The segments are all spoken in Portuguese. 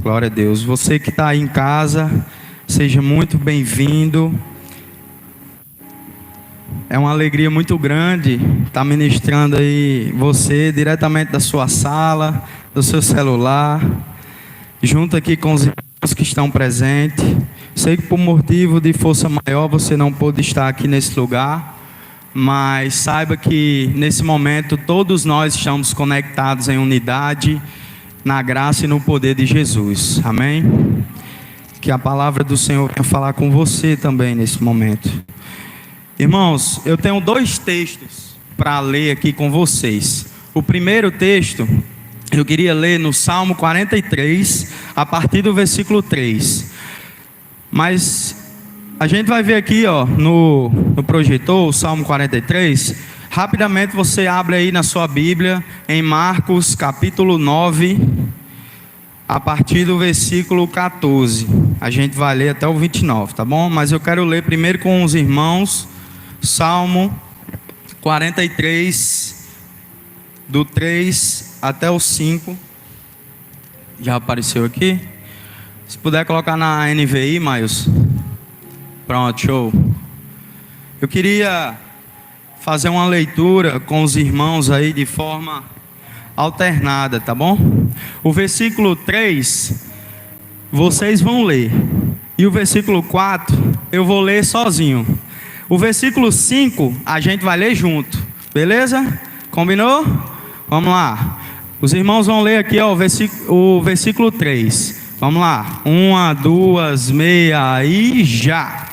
Glória a Deus. Você que está aí em casa, seja muito bem-vindo. É uma alegria muito grande estar ministrando aí você diretamente da sua sala, do seu celular, junto aqui com os irmãos que estão presentes. Sei que por motivo de força maior você não pôde estar aqui nesse lugar, mas saiba que nesse momento todos nós estamos conectados em unidade, na graça e no poder de Jesus, amém? Que a palavra do Senhor venha falar com você também nesse momento. Irmãos, eu tenho dois textos para ler aqui com vocês. O primeiro texto, eu queria ler no Salmo 43, a partir do versículo 3. Mas a gente vai ver aqui, no projetor, o Salmo 43. Rapidamente você abre aí na sua Bíblia, em Marcos capítulo 9, a partir do versículo 14. A gente vai ler até o 29, tá bom? Mas eu quero ler primeiro com os irmãos, Salmo 43, do 3 até o 5. Já apareceu aqui? Se puder colocar na NVI, Maius. Pronto, show. Eu queria fazer uma leitura com os irmãos aí de forma alternada, tá bom? O versículo 3 vocês vão ler, e o versículo 4 eu vou ler sozinho. O versículo 5 a gente vai ler junto, beleza? Combinou? Vamos lá. Os irmãos vão ler aqui, o versículo 3. Vamos lá. 1, 2, meia e já.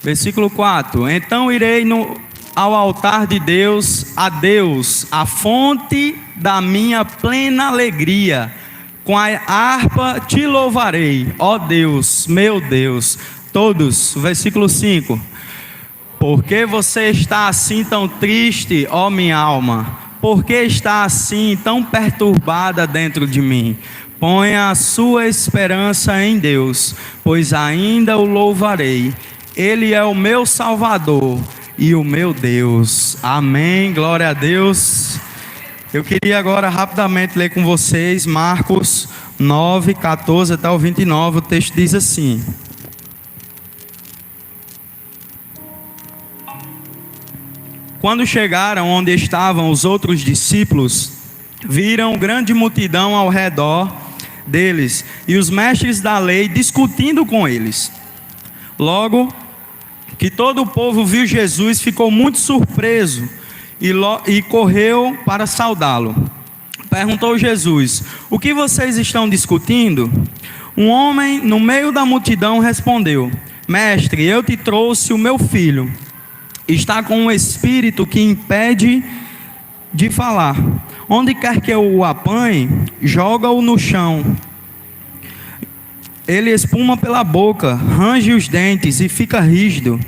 Versículo 4: Então irei ao altar de Deus, a fonte da minha plena alegria. Com a harpa te louvarei, ó Deus, meu Deus. Todos, versículo 5: Por que você está assim tão triste, ó minha alma? Por que está assim tão perturbada dentro de mim? Ponha a sua esperança em Deus, pois ainda o louvarei. Ele é o meu Salvador e o meu Deus. Amém, glória a Deus. Eu queria agora rapidamente ler com vocês Marcos 9, 14 até o 29. O texto diz assim: Quando chegaram onde estavam os outros discípulos, viram grande multidão ao redor deles e os mestres da lei discutindo com eles. Logo que todo o povo viu Jesus, ficou muito surpreso e correu para saudá-lo. Perguntou Jesus: O que vocês estão discutindo? Um homem no meio da multidão respondeu: Mestre, eu te trouxe o meu filho. Está com um espírito que impede de falar. Onde quer que eu o apanhe, joga-o no chão. Ele espuma pela boca, range os dentes e fica rígido.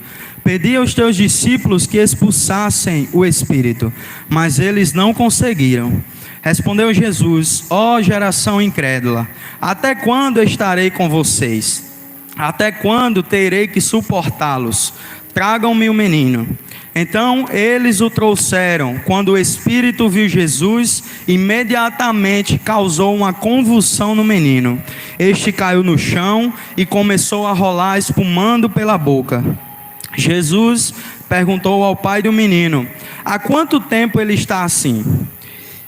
Pedi aos teus discípulos que expulsassem o espírito, mas eles não conseguiram. Respondeu Jesus: Ó geração incrédula, até quando estarei com vocês? Até quando terei que suportá-los? Tragam-me o menino. Então eles o trouxeram. Quando o espírito viu Jesus, imediatamente causou uma convulsão no menino. Este caiu no chão e começou a rolar, espumando pela boca. Jesus perguntou ao pai do menino: Há quanto tempo ele está assim?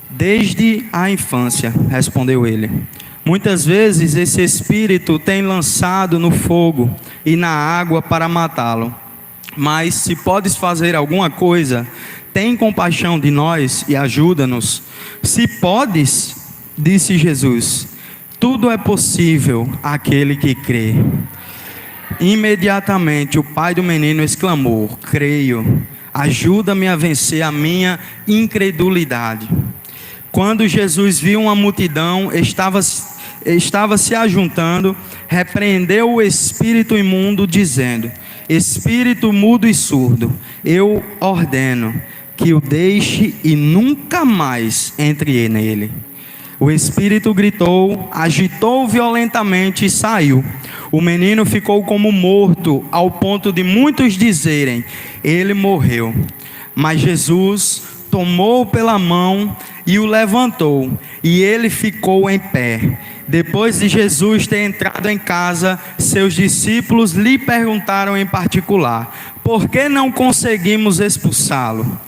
Desde a infância, respondeu ele. Muitas vezes esse espírito tem lançado no fogo e na água para matá-lo. Mas se podes fazer alguma coisa, tem compaixão de nós e ajuda-nos. Se podes, disse Jesus, tudo é possível àquele que crê. Imediatamente o pai do menino exclamou: Creio, ajuda-me a vencer a minha incredulidade. Quando Jesus viu uma multidão, estava se ajuntando, repreendeu o espírito imundo, dizendo: Espírito mudo e surdo, eu ordeno que o deixe e nunca mais entre nele. O espírito gritou, agitou violentamente e saiu. O menino ficou como morto, ao ponto de muitos dizerem: ele morreu. Mas Jesus tomou-o pela mão e o levantou, e ele ficou em pé. Depois de Jesus ter entrado em casa, seus discípulos lhe perguntaram em particular: por que não conseguimos expulsá-lo?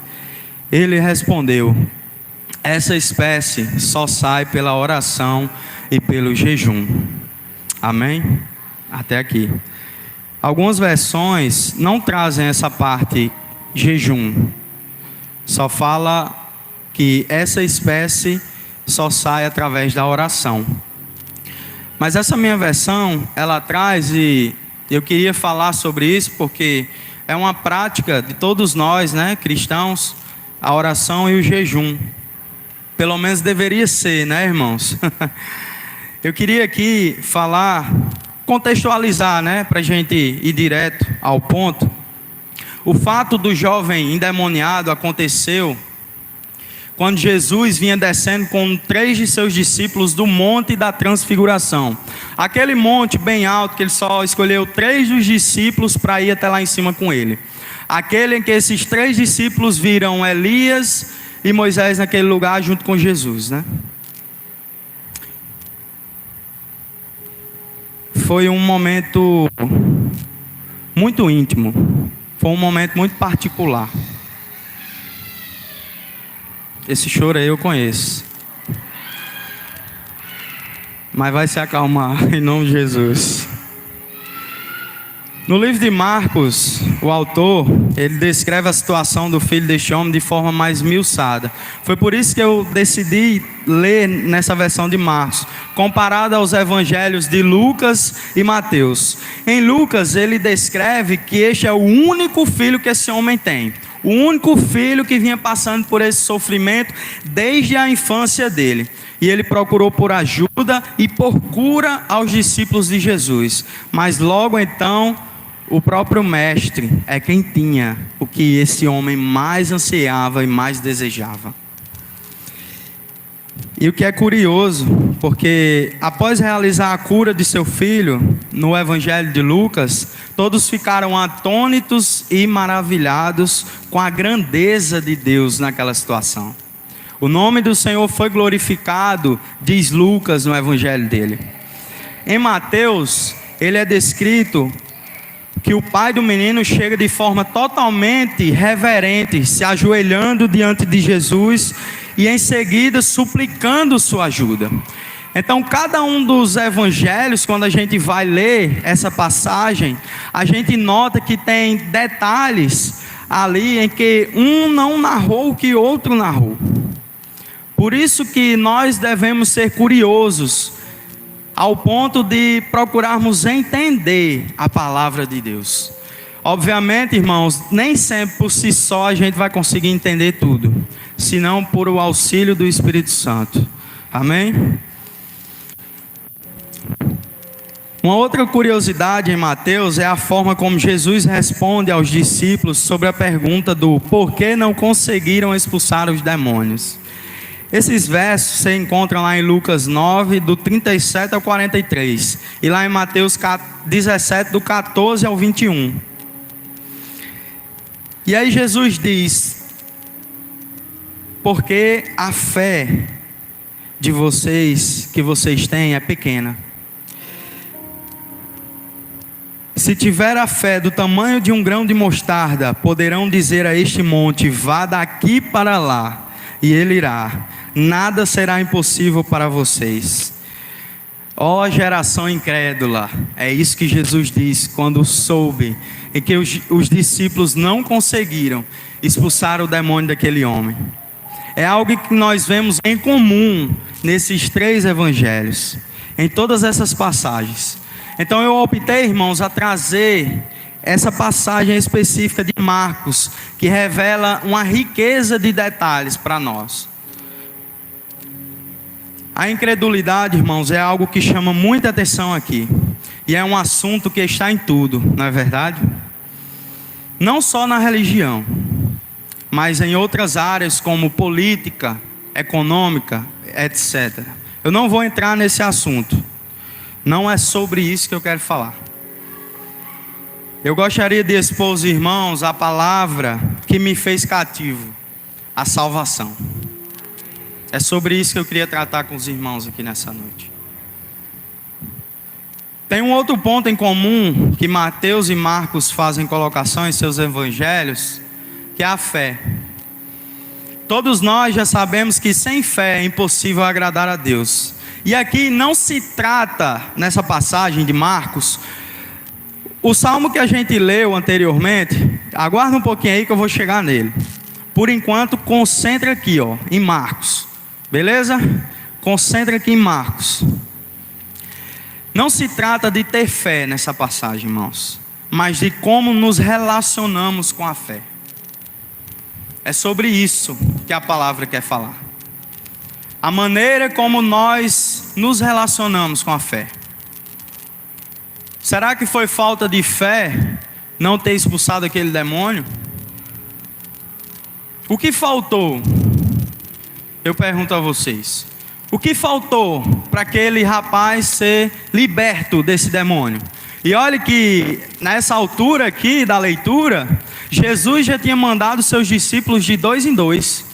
Ele respondeu: essa espécie só sai pela oração e pelo jejum. Amém? Até aqui. Algumas versões não trazem essa parte jejum. Só fala que essa espécie só sai através da oração. Mas essa minha versão, ela traz, e eu queria falar sobre isso porque é uma prática de todos nós, né, cristãos, a oração e o jejum. Pelo menos deveria ser, né, irmãos? Eu queria aqui falar, contextualizar, né, para a gente ir direto ao ponto. O fato do jovem endemoniado aconteceu quando Jesus vinha descendo com 3 de seus discípulos do Monte da Transfiguração. Aquele monte bem alto que ele só escolheu 3 dos discípulos para ir até lá em cima com ele. Aquele em que esses 3 discípulos viram Elias e Moisés naquele lugar junto com Jesus, né? Foi um momento muito íntimo. Foi um momento muito particular. Esse choro aí eu conheço. Mas vai se acalmar em nome de Jesus. No livro de Marcos, o autor, ele descreve a situação do filho deste homem de forma mais esmiuçada. Foi por isso que eu decidi ler nessa versão de Marcos, comparada aos evangelhos de Lucas e Mateus. Em Lucas, ele descreve que este é o único filho que esse homem tem. O único filho que vinha passando por esse sofrimento desde a infância dele. E ele procurou por ajuda e por cura aos discípulos de Jesus. Mas logo então, o próprio mestre é quem tinha o que esse homem mais ansiava e mais desejava. E o que é curioso, porque após realizar a cura de seu filho, no evangelho de Lucas, todos ficaram atônitos e maravilhados com a grandeza de Deus naquela situação. O nome do Senhor foi glorificado, diz Lucas no evangelho dele. Em Mateus, ele é descrito que o pai do menino chega de forma totalmente reverente, se ajoelhando diante de Jesus e em seguida suplicando sua ajuda. Então, cada um dos evangelhos, quando a gente vai ler essa passagem, a gente nota que tem detalhes ali em que um não narrou o que outro narrou. Por isso que nós devemos ser curiosos, ao ponto de procurarmos entender a palavra de Deus. Obviamente, irmãos, nem sempre por si só a gente vai conseguir entender tudo, senão por o auxílio do Espírito Santo. Amém? Uma outra curiosidade em Mateus é a forma como Jesus responde aos discípulos sobre a pergunta do por que não conseguiram expulsar os demônios. Esses versos você encontra lá em Lucas 9, do 37 ao 43, e lá em Mateus 17, do 14 ao 21. E aí Jesus diz: porque a fé de vocês, que vocês têm, é pequena. Se tiver a fé do tamanho de um grão de mostarda, poderão dizer a este monte: vá daqui para lá, e ele irá. Nada será impossível para vocês. Ó geração incrédula, é isso que Jesus disse quando soube em que os discípulos não conseguiram expulsar o demônio daquele homem. É algo que nós vemos em comum nesses 3 evangelhos, em todas essas passagens. Então eu optei, irmãos, a trazer essa passagem específica de Marcos, que revela uma riqueza de detalhes para nós. A incredulidade, irmãos, é algo que chama muita atenção aqui. E é um assunto que está em tudo, não é verdade? Não só na religião, mas em outras áreas como política, econômica, etc. Eu não vou entrar nesse assunto. Não é sobre isso que eu quero falar. Eu gostaria de expor aos irmãos a palavra que me fez cativo, a salvação. É sobre isso que eu queria tratar com os irmãos aqui nessa noite. Tem um outro ponto em comum que Mateus e Marcos fazem colocação em seus evangelhos, que é a fé. Todos nós já sabemos que sem fé é impossível agradar a Deus. E aqui não se trata, nessa passagem de Marcos, o salmo que a gente leu anteriormente, aguarda um pouquinho aí que eu vou chegar nele. Por enquanto, concentra aqui, em Marcos. Beleza? Concentra aqui em Marcos. Não se trata de ter fé nessa passagem, irmãos, mas de como nos relacionamos com a fé. É sobre isso que a palavra quer falar. A maneira como nós nos relacionamos com a fé. Será que foi falta de fé não ter expulsado aquele demônio? O que faltou? Eu pergunto a vocês. O que faltou para aquele rapaz ser liberto desse demônio? E olha que nessa altura aqui da leitura, Jesus já tinha mandado seus discípulos de 2 em 2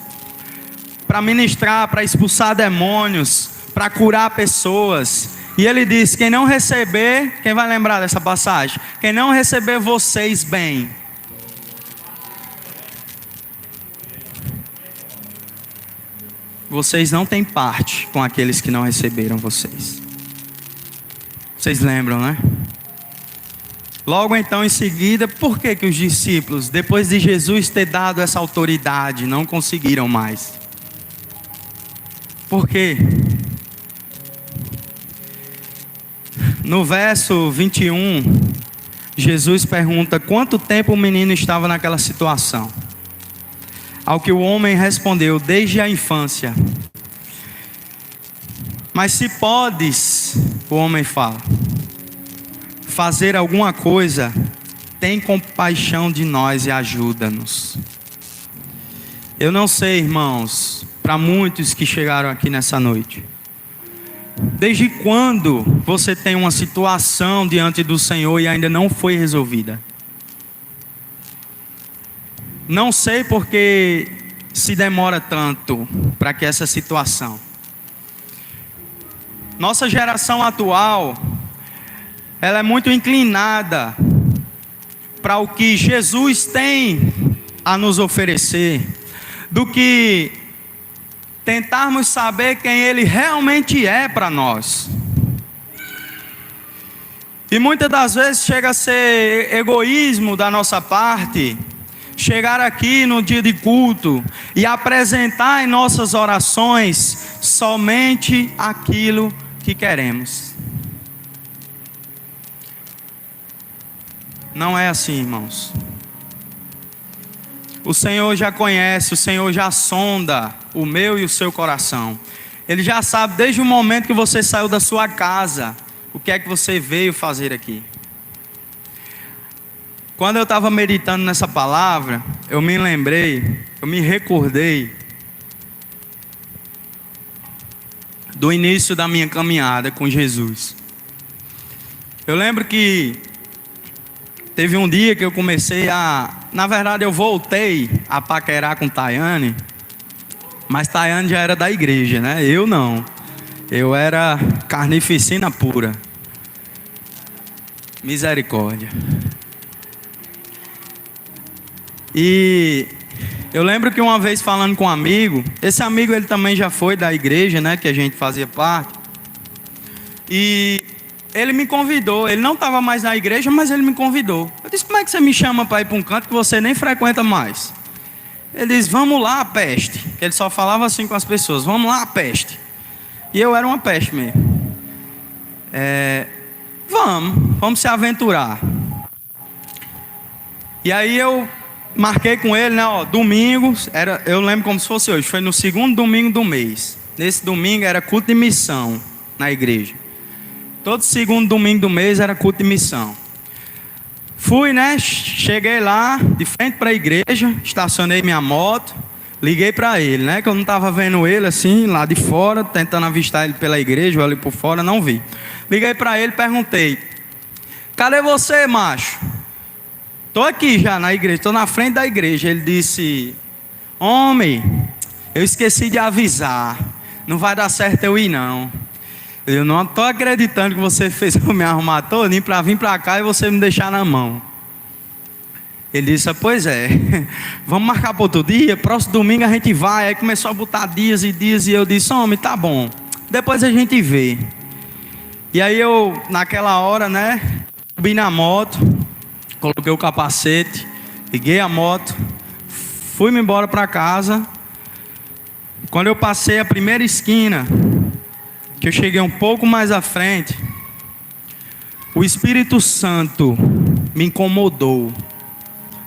para ministrar, para expulsar demônios, para curar pessoas. E ele disse: quem não receber, quem vai lembrar dessa passagem? Quem não receber vocês bem, vocês não têm parte com aqueles que não receberam vocês. Vocês lembram, né? Logo então em seguida, por que os discípulos, depois de Jesus ter dado essa autoridade, não conseguiram mais? Por quê? No verso 21, Jesus pergunta quanto tempo o menino estava naquela situação. Ao que o homem respondeu: desde a infância. Mas se podes, o homem fala, fazer alguma coisa, tem compaixão de nós e ajuda-nos. Eu não sei, irmãos, para muitos que chegaram aqui nessa noite, desde quando você tem uma situação diante do Senhor e ainda não foi resolvida? Não sei porque se demora tanto para que essa situação. Nossa geração atual, ela é muito inclinada para o que Jesus tem a nos oferecer, do que tentarmos saber quem Ele realmente é para nós. E muitas das vezes chega a ser egoísmo da nossa parte chegar aqui no dia de culto e apresentar em nossas orações somente aquilo que queremos. Não é assim, irmãos. O Senhor já conhece, o Senhor já sonda o meu e o seu coração. Ele já sabe desde o momento que você saiu da sua casa o que é que você veio fazer aqui. Quando eu estava meditando nessa palavra, eu me lembrei, eu me recordei do início da minha caminhada com Jesus. Eu lembro que teve um dia que eu comecei na verdade eu voltei a paquerar com Tayane, mas Tayane já era da igreja, né? Eu não, eu era carnificina pura. Misericórdia. E eu lembro que uma vez falando com um amigo, esse amigo ele também já foi da igreja, né, que a gente fazia parte. E ele me convidou, ele não estava mais na igreja, mas ele me convidou. Eu disse: como é que você me chama para ir para um canto que você nem frequenta mais? Ele disse: vamos lá, peste. Ele só falava assim com as pessoas: vamos lá, peste. E eu era uma peste mesmo. Vamos se aventurar. E aí eu marquei com ele, né? Domingo, eu lembro como se fosse hoje, foi no segundo domingo do mês. Nesse domingo era culto de missão na igreja. Todo segundo domingo do mês era culto de missão. Fui, né? Cheguei lá, de frente para a igreja, estacionei minha moto, Liguei para ele, né? Que eu não estava vendo ele assim, lá de fora, tentando avistar ele pela igreja, ou ali por fora, não vi. Liguei para ele, perguntei: cadê você, macho? Estou aqui já na igreja, estou na frente da igreja. Ele disse: homem, eu esqueci de avisar, não vai dar certo eu ir não. Eu não estou acreditando que você fez eu me arrumar todinho para vir para cá e você me deixar na mão. Ele disse: pois é, vamos marcar para outro dia, próximo domingo a gente vai. Aí começou a botar dias e dias, e eu disse: homem, tá bom, depois a gente vê. E aí eu, naquela hora, né, subi na moto, coloquei o capacete, liguei a moto, fui-me embora para casa. Quando eu passei a primeira esquina, que eu cheguei um pouco mais à frente, o Espírito Santo me incomodou.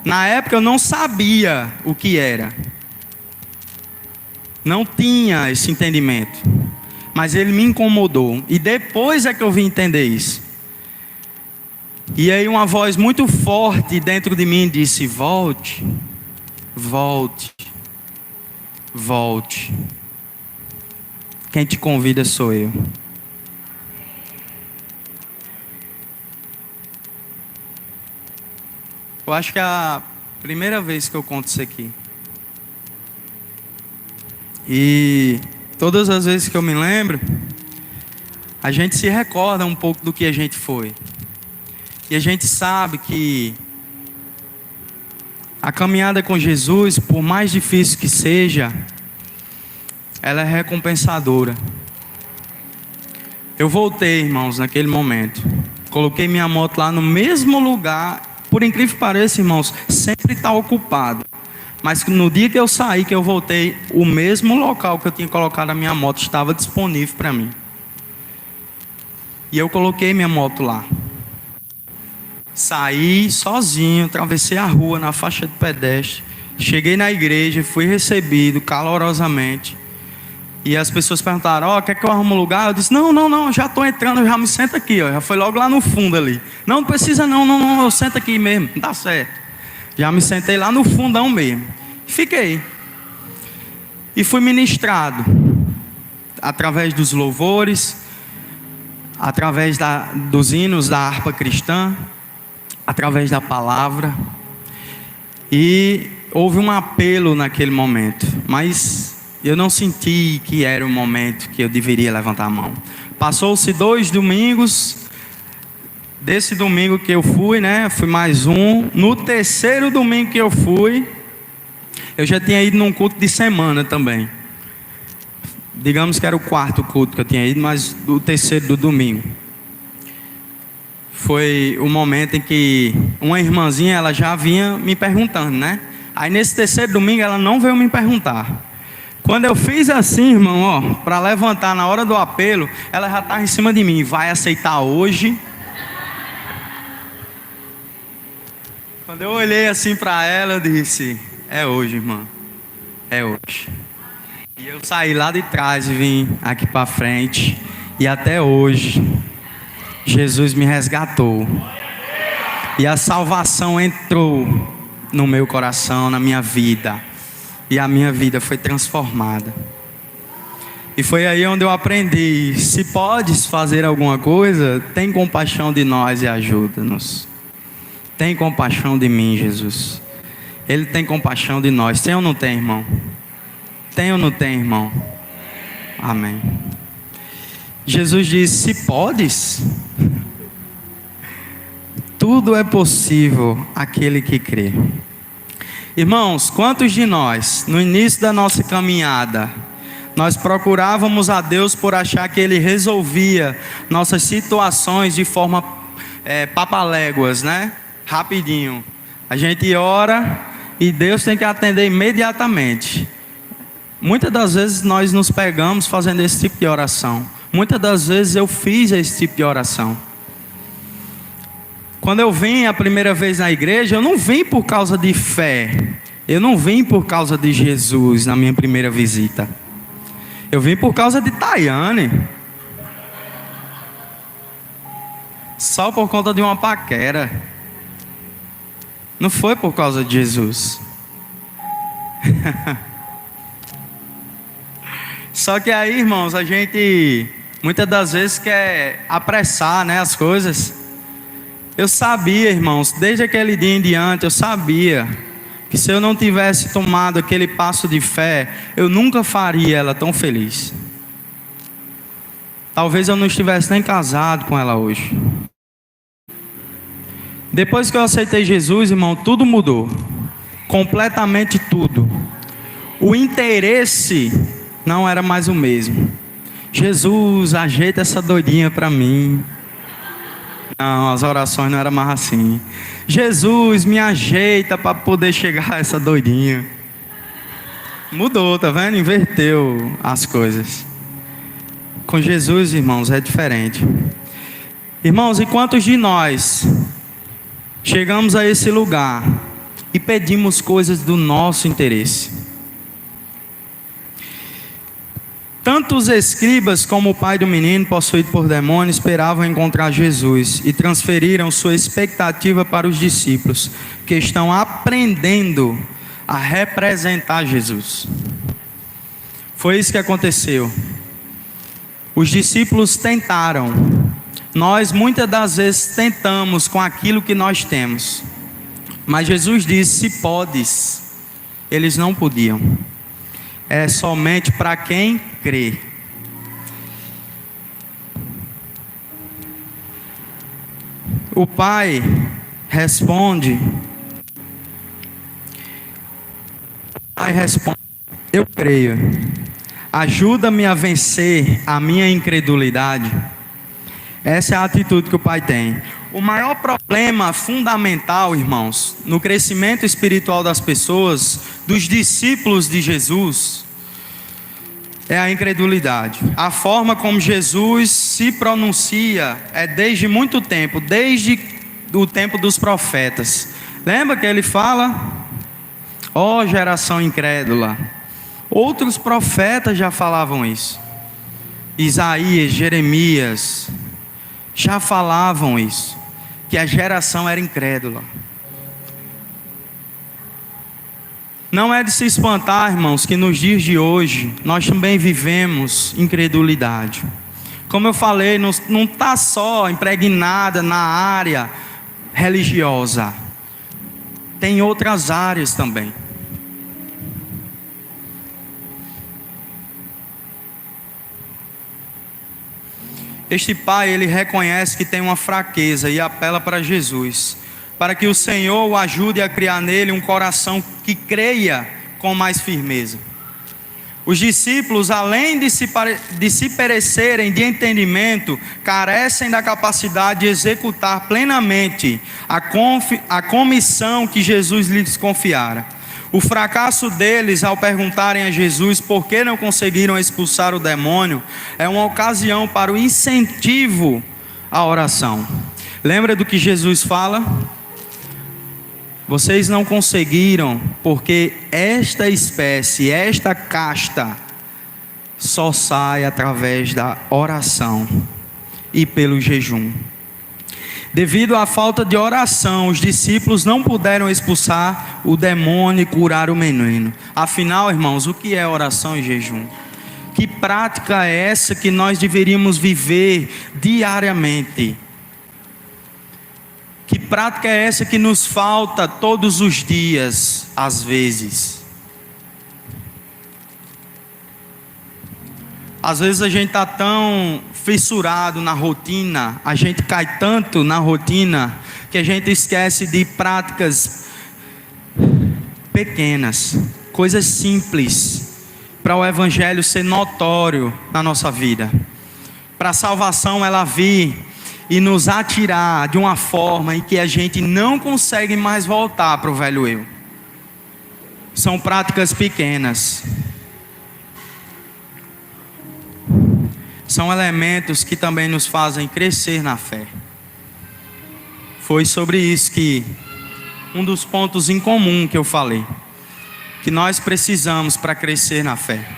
Na época eu não sabia o que era, não tinha esse entendimento, mas ele me incomodou, e depois é que eu vim entender isso. E aí uma voz muito forte dentro de mim disse: volte, volte, volte. Quem te convida sou eu. Eu acho que é a primeira vez que eu conto isso aqui. E todas as vezes que eu me lembro, a gente se recorda um pouco do que a gente foi. E a gente sabe que a caminhada com Jesus, por mais difícil que seja, ela é recompensadora. Eu voltei, irmãos, naquele momento. Coloquei minha moto lá no mesmo lugar. Por incrível que pareça, irmãos, sempre está ocupado. Mas no dia que eu saí, que eu voltei, o mesmo local que eu tinha colocado a minha moto estava disponível para mim. E eu coloquei minha moto lá. Saí sozinho, atravessei a rua na faixa de pedestre. Cheguei na igreja, fui recebido calorosamente. E as pessoas perguntaram: ó, quer que eu arrume um lugar? Eu disse: não, já estou entrando, já me sento aqui, ó. Já foi logo lá no fundo ali. Não precisa não, eu sento aqui mesmo, dá certo. Já me sentei lá no fundão mesmo. Fiquei. E fui ministrado. Através dos louvores, através dos hinos da harpa cristã, através da palavra. E houve um apelo naquele momento, mas eu não senti que era o momento que eu deveria levantar a mão. Passou-se 2 domingos. Desse domingo que eu fui, né? Fui mais um. No terceiro domingo que eu fui, eu já tinha ido num culto de semana também. Digamos que era o 4º culto que eu tinha ido, mas o terceiro do domingo. Foi o momento em que uma irmãzinha, ela já vinha me perguntando, né? Aí nesse terceiro domingo ela não veio me perguntar. Quando eu fiz assim, irmão, ó, para levantar na hora do apelo, ela já estava em cima de mim: vai aceitar hoje? Quando eu olhei assim para ela, eu disse: é hoje, irmã, é hoje. E eu saí lá de trás e vim aqui para frente, e até hoje Jesus me resgatou, e a salvação entrou no meu coração, na minha vida, e a minha vida foi transformada. E foi aí onde eu aprendi: se podes fazer alguma coisa, tem compaixão de nós e ajuda-nos. Tem compaixão de mim, Jesus. Ele tem compaixão de nós. Tem ou não tem, irmão? Tem ou não tem, irmão? Amém. Jesus disse: se podes, tudo é possível àquele que crê. Irmãos, quantos de nós, no início da nossa caminhada, nós procurávamos a Deus por achar que Ele resolvia nossas situações de forma papaléguas, né? Rapidinho. A gente ora e Deus tem que atender imediatamente. Muitas das vezes nós nos pegamos fazendo esse tipo de oração. Muitas das vezes eu fiz esse tipo de oração. Quando eu vim a primeira vez na igreja, eu não vim por causa de fé. Eu não vim por causa de Jesus na minha primeira visita. Eu vim por causa de Tayane. Só por conta de uma paquera. Não foi por causa de Jesus. Só que aí, irmãos, a gente muitas das vezes quer apressar, né, as coisas. Eu sabia, irmãos, desde aquele dia em diante, eu sabia que se eu não tivesse tomado aquele passo de fé, eu nunca faria ela tão feliz. Talvez eu não estivesse nem casado com ela hoje. Depois que eu aceitei Jesus, irmão, tudo mudou. Completamente tudo. O interesse não era mais o mesmo. Jesus, ajeita essa doidinha para mim. Não, as orações não eram mais assim. Jesus, me ajeita para poder chegar a essa doidinha. Mudou, tá vendo? Inverteu as coisas. Com Jesus, irmãos, é diferente. Irmãos, e quantos de nós chegamos a esse lugar e pedimos coisas do nosso interesse? Tanto os escribas como o pai do menino, possuído por demônios, esperavam encontrar Jesus e transferiram sua expectativa para os discípulos, que estão aprendendo a representar Jesus. Foi isso que aconteceu. Os discípulos tentaram. Nós muitas das vezes tentamos com aquilo que nós temos. Mas Jesus disse: se podes. Eles não podiam. É somente para quem crê. O pai responde. Eu creio. Ajuda-me a vencer a minha incredulidade. Essa é a atitude que o pai tem. O maior problema fundamental, irmãos, no crescimento espiritual das pessoas, dos discípulos de Jesus, é a incredulidade. A forma como Jesus se pronuncia é desde muito tempo, desde o tempo dos profetas. Lembra que ele fala: ó geração incrédula. Outros profetas já falavam isso. Isaías, Jeremias já falavam isso, que a geração era incrédula. Não é de se espantar, irmãos, que nos dias de hoje nós também vivemos incredulidade. Como eu falei, não está só impregnada na área religiosa, tem outras áreas também. Este pai, ele reconhece que tem uma fraqueza e apela para Jesus, para que o Senhor o ajude a criar nele um coração que creia com mais firmeza. Os discípulos, além de se perecerem de entendimento, carecem da capacidade de executar plenamente a comissão que Jesus lhes confiara. O fracasso deles ao perguntarem a Jesus por que não conseguiram expulsar o demônio é uma ocasião para o incentivo à oração. Lembra do que Jesus fala? Vocês não conseguiram porque esta espécie, esta casta só sai através da oração e pelo jejum. Devido à falta de oração, os discípulos não puderam expulsar o demônio e curar o menino. Afinal, irmãos, o que é oração e jejum? Que prática é essa que nós deveríamos viver diariamente? Que prática é essa que nos falta todos os dias, às vezes? Às vezes a gente está tão fissurado na rotina, a gente cai tanto na rotina, que a gente esquece de práticas pequenas, coisas simples, para o Evangelho ser notório na nossa vida, para a salvação ela vir e nos atirar de uma forma em que a gente não consegue mais voltar para o velho eu. São práticas pequenas. São elementos que também nos fazem crescer na fé. Foi sobre isso que um dos pontos em comum que eu falei, que nós precisamos para crescer na fé.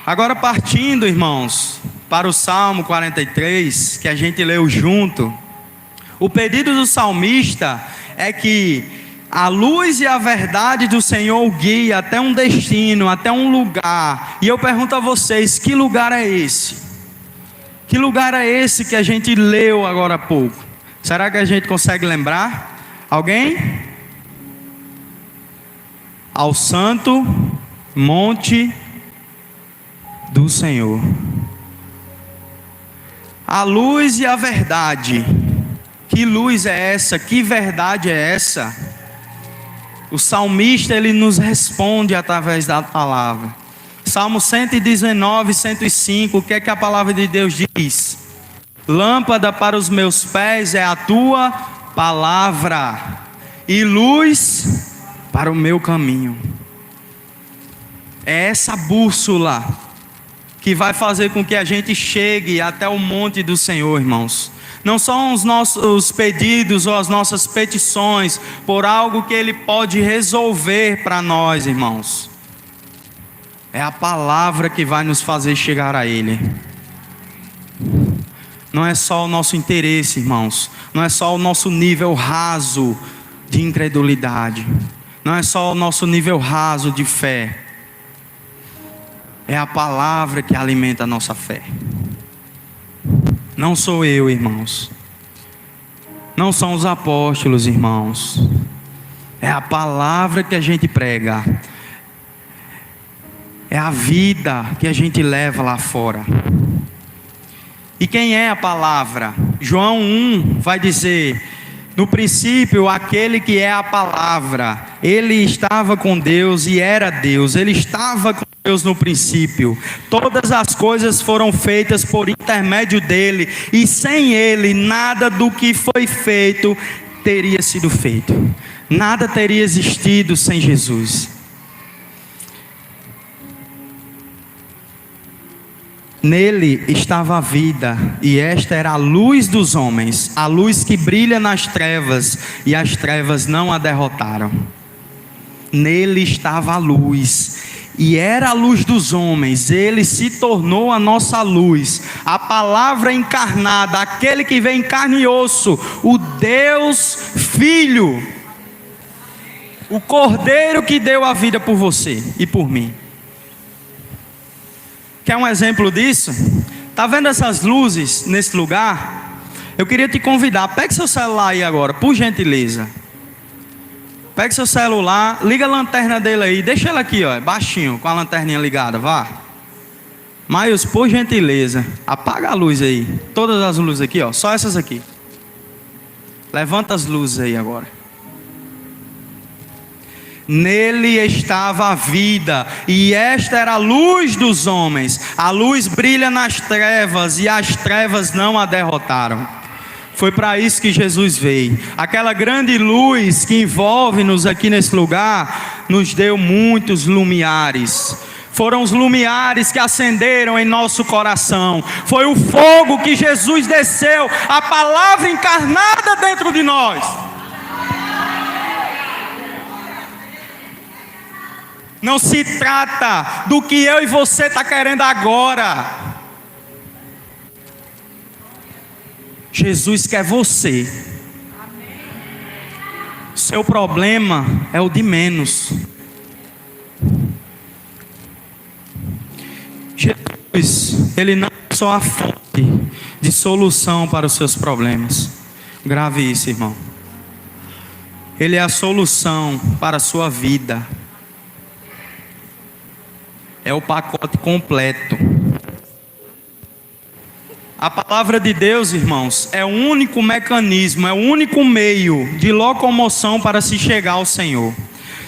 Agora partindo, irmãos, para o Salmo 43, que a gente leu junto, o pedido do salmista é que A luz e a verdade do Senhor guia até um destino, até um lugar. E eu pergunto a vocês, que lugar é esse? Que lugar é esse que a gente leu agora há pouco? Será que a gente consegue lembrar? Alguém? Ao santo monte do Senhor. A luz e a verdade. Que luz é essa? Que verdade é essa? O salmista, ele nos responde através da palavra. Salmo 119, 105, o que é que a palavra de Deus diz? Lâmpada para os meus pés é a tua palavra, e luz para o meu caminho. É essa bússola que vai fazer com que a gente chegue até o monte do Senhor, irmãos. Não são os nossos pedidos ou as nossas petições por algo que Ele pode resolver para nós, irmãos. É a palavra que vai nos fazer chegar a Ele. Não é só o nosso interesse, irmãos. Não é só o nosso nível raso de incredulidade. Não é só o nosso nível raso de fé. É a palavra que alimenta a nossa fé. Não sou eu, irmãos. Não são os apóstolos, irmãos. É a palavra que a gente prega. É a vida que a gente leva lá fora. E quem é a palavra? João 1 vai dizer: no princípio, aquele que é a palavra, ele estava com Deus e era Deus. Ele estava com Deus no princípio. Todas as coisas foram feitas por intermédio dele, e sem ele nada do que foi feito teria sido feito. Nada teria existido sem Jesus. Nele estava a vida, e esta era a luz dos homens, a luz que brilha nas trevas, e as trevas não a derrotaram. Nele estava a luz, e era a luz dos homens. Ele se tornou a nossa luz, a palavra encarnada, aquele que vem em carne e osso, o Deus Filho, o Cordeiro que deu a vida por você e por mim. Quer um exemplo disso? Está vendo essas luzes nesse lugar? Eu queria te convidar, pegue seu celular aí agora, por gentileza. Pegue seu celular, liga a lanterna dele aí, deixa ele aqui, ó, baixinho, com a lanterninha ligada, vá. Maius, por gentileza, apaga a luz aí, todas as luzes aqui, ó, só essas aqui. Levanta as luzes aí agora. Nele estava a vida, e esta era a luz dos homens. A luz brilha nas trevas, e as trevas não a derrotaram. Foi para isso que Jesus veio. Aquela grande luz que envolve-nos aqui nesse lugar, nos deu muitos lumiares. Foram os lumiares que acenderam em nosso coração. Foi o fogo que Jesus desceu, a palavra encarnada dentro de nós. Não se trata do que eu e você está querendo agora. Jesus quer você. Seu problema é o de menos. Jesus, Ele não é só a fonte de solução para os seus problemas. Grave isso, irmão. Ele é a solução para a sua vida. É o pacote completo. A palavra de Deus, irmãos, é o único mecanismo, é o único meio de locomoção para se chegar ao Senhor.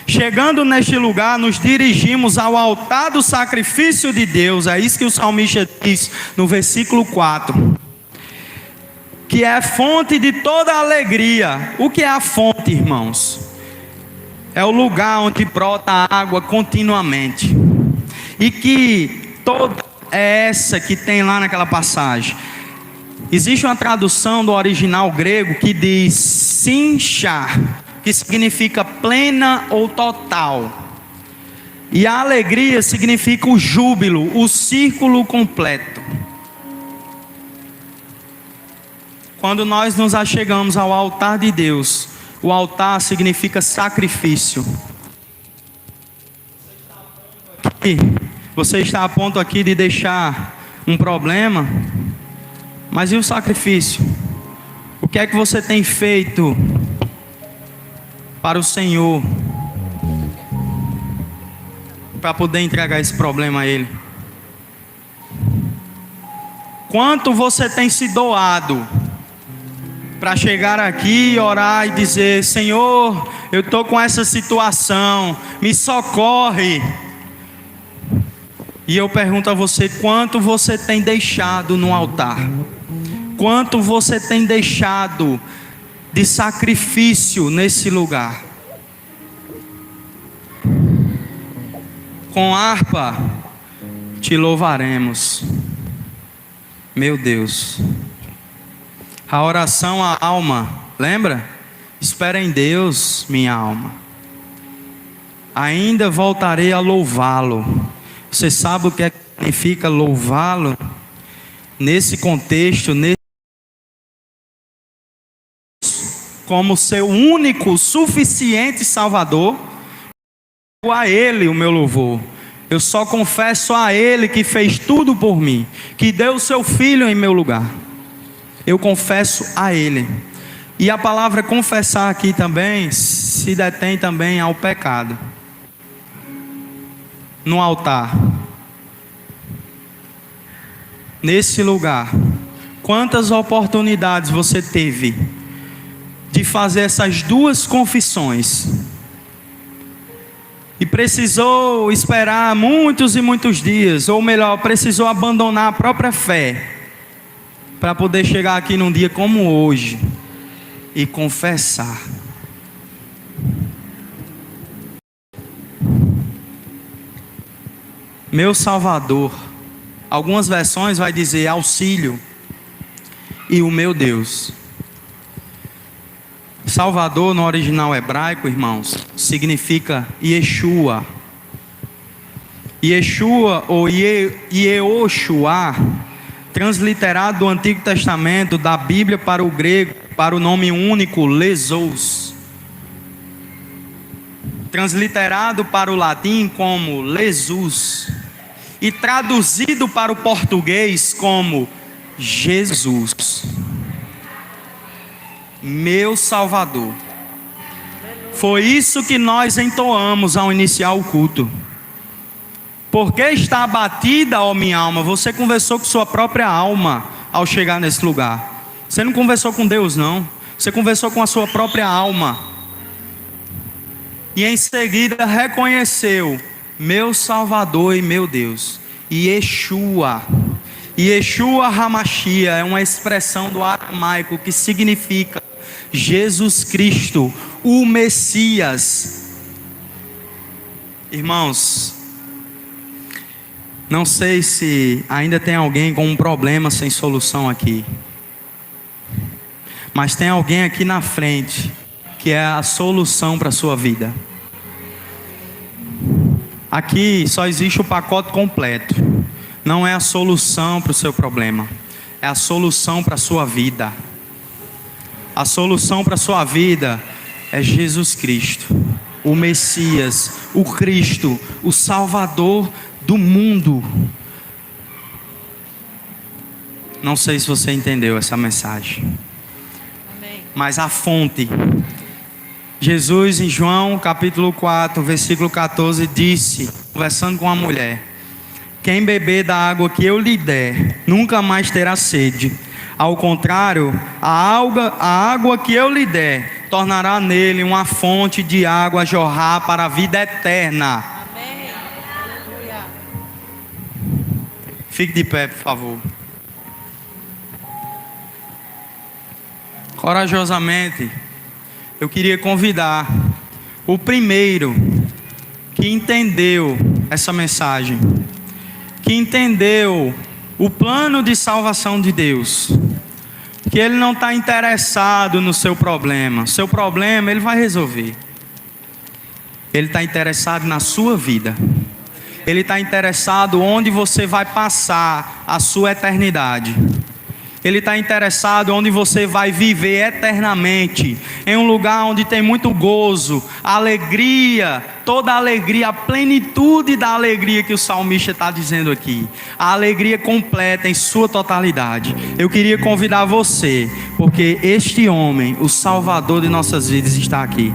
Chegando neste lugar, nos dirigimos ao altar do sacrifício de Deus. É isso que o salmista diz no versículo 4. Que é a fonte de toda alegria. O que é a fonte, irmãos? É o lugar onde brota a água continuamente. E que toda é essa que tem lá naquela passagem. Existe uma tradução do original grego que diz sincha, que significa plena ou total. E a alegria significa o júbilo, o círculo completo. Quando nós nos achegamos ao altar de Deus, O altar significa sacrifício. E você está a ponto aqui de deixar um problema, mas e o sacrifício? O que é que você tem feito para o Senhor, para poder entregar esse problema a Ele? Quanto você tem se doado para chegar aqui, orar e dizer: Senhor, eu estou com essa situação, me socorre. E eu pergunto a você: quanto você tem deixado no altar? Quanto você tem deixado de sacrifício nesse lugar? Com harpa te louvaremos, meu Deus. A oração à alma, lembra? Espera em Deus, minha alma. Ainda voltarei a louvá-lo. Você sabe o que significa louvá-lo? Nesse contexto, como seu único, suficiente Salvador, a Ele o meu louvor. Eu só confesso a Ele que fez tudo por mim, que deu o seu Filho em meu lugar. Eu confesso a Ele. E a palavra confessar aqui também se detém também ao pecado. No altar, nesse lugar, quantas oportunidades você teve de fazer essas duas confissões e precisou esperar muitos e muitos dias, ou melhor, precisou abandonar a própria fé para poder chegar aqui num dia como hoje e confessar? Meu Salvador. Algumas versões vai dizer auxílio. E o meu Deus. Salvador no original hebraico, irmãos, significa Yeshua. Yeshua ou Yehoshua, transliterado do Antigo Testamento, da Bíblia para o grego, para o nome único, Lezos. Transliterado para o latim como Jesus. E traduzido para o português como Jesus, meu Salvador. Foi isso que nós entoamos ao iniciar o culto. Porque está abatida, ó minha alma? Você conversou com sua própria alma ao chegar nesse lugar. Você não conversou com Deus, não. Você conversou com a sua própria alma. E em seguida reconheceu: meu Salvador e meu Deus. Yeshua. Yeshua Hamashia é uma expressão do aramaico que significa Jesus Cristo, o Messias. Irmãos, não sei se ainda tem alguém com um problema sem solução aqui, mas tem alguém aqui na frente que é a solução para a sua vida. Aqui só existe o pacote completo. Não é a solução para o seu problema, é a solução para a sua vida. A solução para a sua vida é Jesus Cristo, o Messias, o Cristo, o Salvador do mundo. Não sei se você entendeu essa mensagem. Amém. Mas a fonte, Jesus em João capítulo 4, versículo 14 disse, conversando com a mulher: quem beber da água que eu lhe der, nunca mais terá sede. Ao contrário, a água que eu lhe der, tornará nele uma fonte de água a jorrar para a vida eterna. Amém. Fique de pé, por favor. Corajosamente, eu queria convidar o primeiro que entendeu essa mensagem, que entendeu o plano de salvação de Deus, que Ele não está interessado no seu problema. Seu problema Ele vai resolver. Ele está interessado na sua vida. Ele está interessado onde você vai passar a sua eternidade. Ele está interessado onde você vai viver eternamente, em um lugar onde tem muito gozo, alegria, toda a alegria, a plenitude da alegria que o salmista está dizendo aqui, a alegria completa em sua totalidade. Eu queria convidar você, porque este homem, o Salvador de nossas vidas, está aqui.